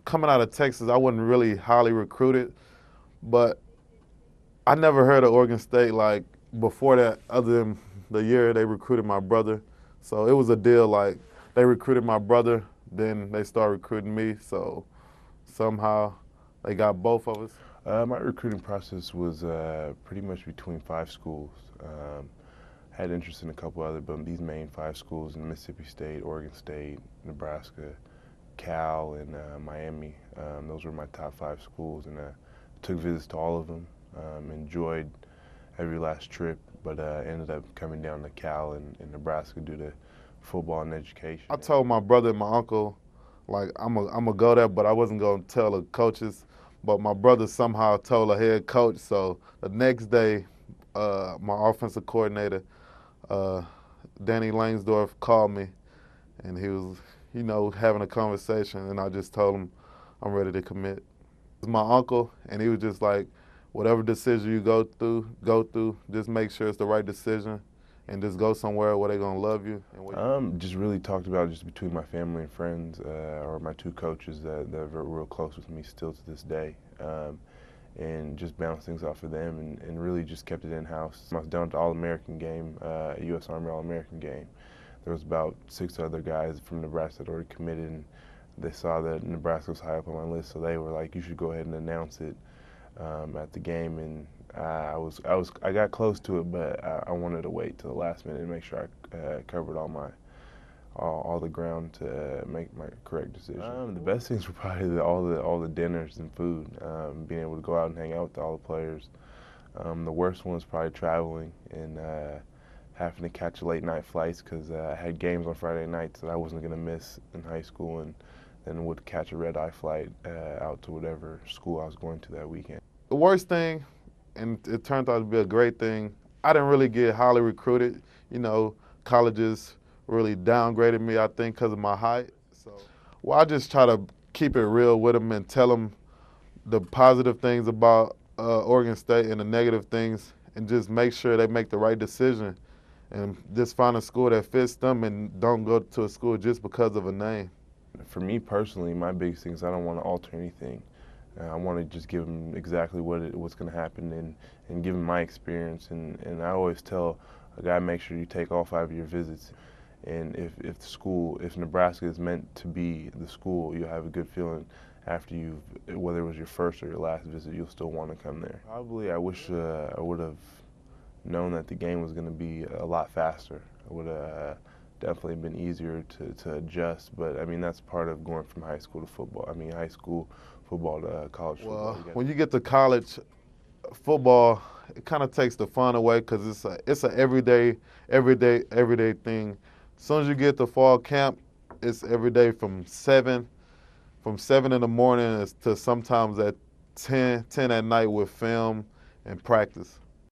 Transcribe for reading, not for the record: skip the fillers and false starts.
coming out of Texas, I wasn't really highly recruited, but I never heard of Oregon State like before that, other than the year they recruited my brother. So it was a deal like they recruited my brother, then they started recruiting me. So somehow they got both of us. My recruiting process was pretty much between 5 schools. Had interest in a couple other, but these main 5 schools in Mississippi State, Oregon State, Nebraska, Cal, and Miami. Those were my top 5 schools, and took visits to all of them. Enjoyed every last trip, but ended up coming down to Cal and Nebraska due to football and education. I told my brother and my uncle, like, I'm gonna go there, but I wasn't gonna tell the coaches. But my brother somehow told the head coach. So the next day, my offensive coordinator, uh, Danny Langsdorf, called me, and he was, having a conversation, and I just told him I'm ready to commit. It was my uncle, and he was just like, whatever decision you go through, just make sure it's the right decision, and just go somewhere where they're gonna love you. Just really talked about just between my family and friends, or my 2 coaches that are real close with me still to this day, and just bounced things off of them, and really just kept it in-house. I was down to All-American game, U.S. Army All-American game. There was about 6 other guys from Nebraska that already committed, and they saw that Nebraska was high up on my list, so they were like, "You should go ahead and announce it at the game." And I got close to it, but I wanted to wait till the last minute and make sure I covered all the ground to make my correct decision. The best things were probably all the dinners and food, being able to go out and hang out with all the players. The worst one was probably traveling and having to catch late night flights because I had games on Friday nights that I wasn't going to miss in high school, and then would catch a red-eye flight out to whatever school I was going to that weekend. The worst thing, and it turned out to be a great thing, I didn't really get highly recruited. Colleges really downgraded me, I think, because of my height. Well, I just try to keep it real with them and tell them the positive things about Oregon State and the negative things, and just make sure they make the right decision and just find a school that fits them and don't go to a school just because of a name. For me personally, my biggest thing is I don't want to alter anything. I want to just give them exactly what's going to happen and give them my experience. And I always tell a guy, make sure you take all 5 of your visits. And if Nebraska is meant to be the school, you'll have a good feeling after whether it was your first or your last visit, you'll still want to come there. Probably I wish I would have known that the game was going to be a lot faster. It would have definitely been easier to adjust, but I mean that's part of going from high school to football. I mean high school football to college football. Well, when you get to college football, it kind of takes the fun away because it's a everyday thing. As soon as you get to fall camp, it's every day from 7 in the morning to sometimes at 10 at night with film and practice.